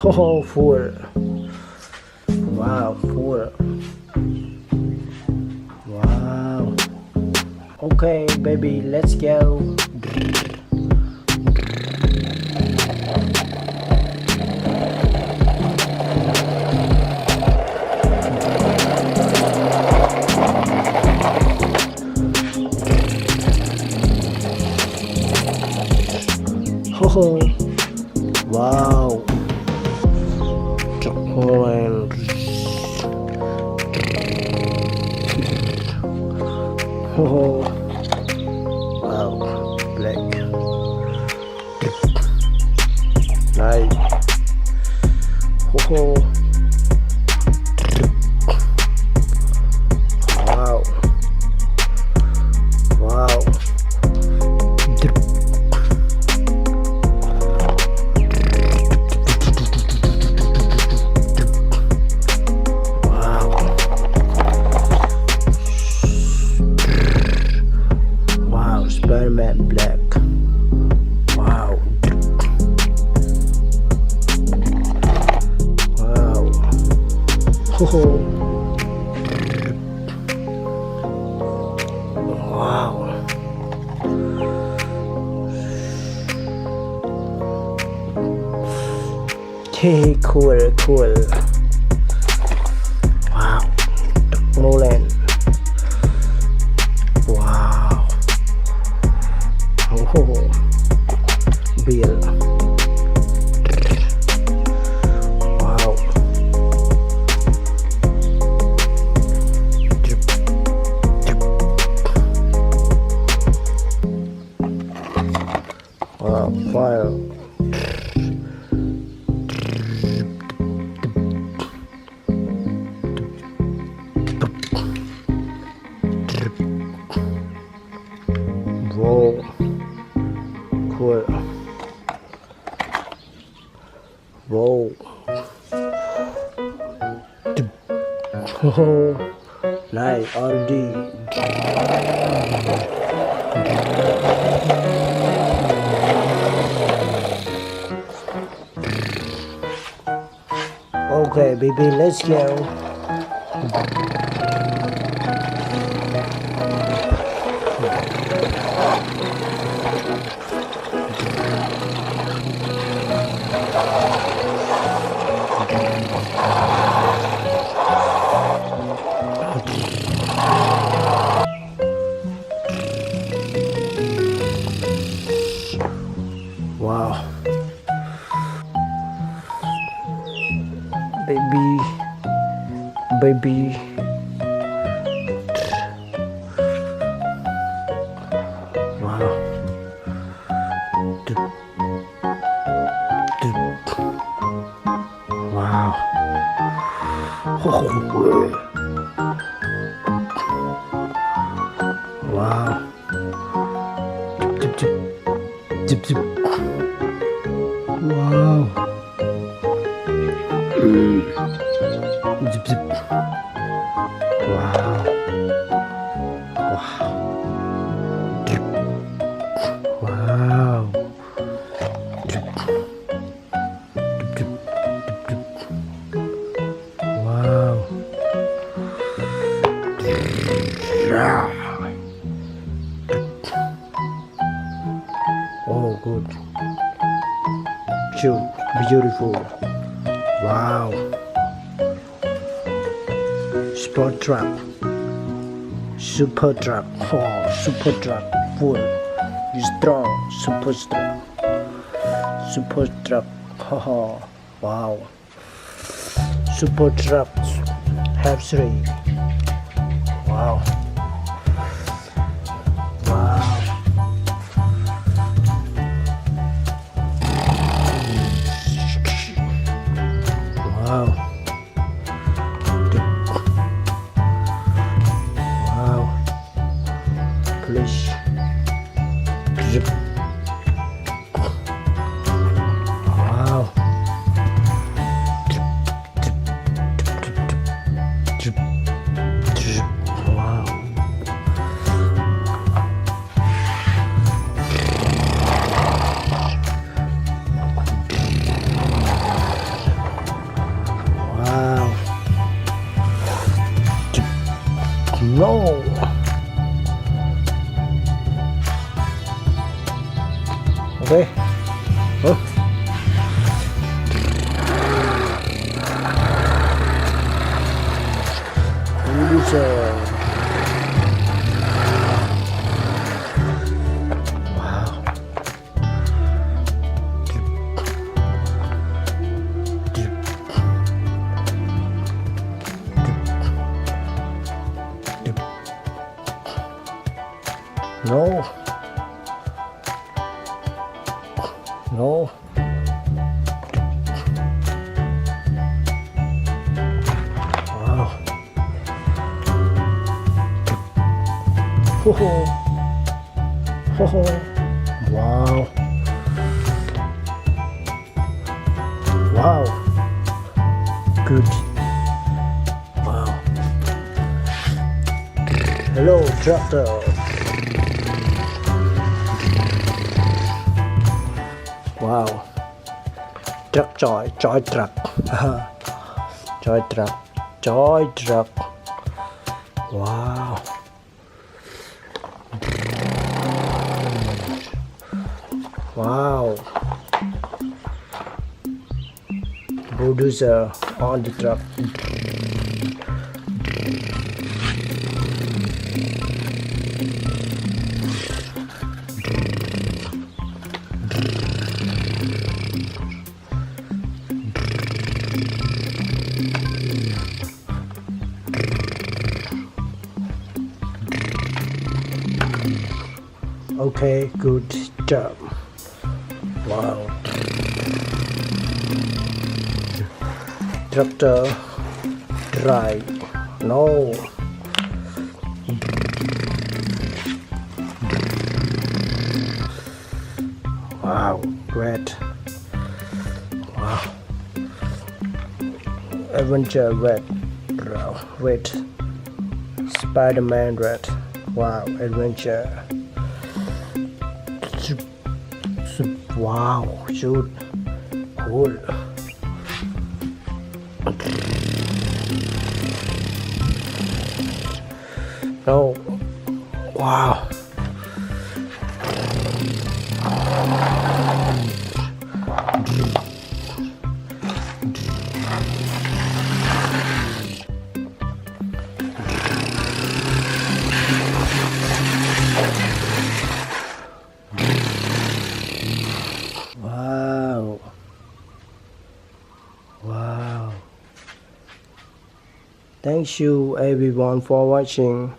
Oh, full. Wow, full. Wow. Okay, baby, let's go. Oh, wow. Molen. Oh, wow. Black. Nice. Oh, wow. Wow. Spider-Man black. Wow. Wow. Oh. Wow. Hey, cool, cool. Wow. Molen. Wow. Oh, Bill. Wow. Drip, drip. Wow, fire. Whoa. Cool. Roll. Oh, nice. RD. Okay, baby, let's go. Wow. Baby. Wow. Wow. Wow. Zip, zip. Wow. Zip, zip. Wow. Wow. Drip. Wow. Drip. Drip, drip, drip, drip. Wow. Oh, good. Cute. Beautiful. Wow. Sport truck. Super truck. Oh, super truck. Full. Strong. Super truck. Super truck. Oh, wow. Super truck. Have 3. Wow. Wow. Wow. Wow. Police. Zip. Wow. Drip. Drip. Wow. No. Okay. Oh. Bulldozer. Wow. No. No. Wow. Ho ho. Ho ho. Wow. Wow. Good. Wow. Hello, tractor. Wow. Truck joy truck. Joy truck. Wow. Wow. Bulldozer on the truck. Okay, good job. Wow. Tractor dry. No. Wow, great. Wow. Adventure red. Red. Spider-Man red. Wow, adventure. Wow, shoot. Cool. No. Wow. Wow. Wow. Thank you everyone for watching.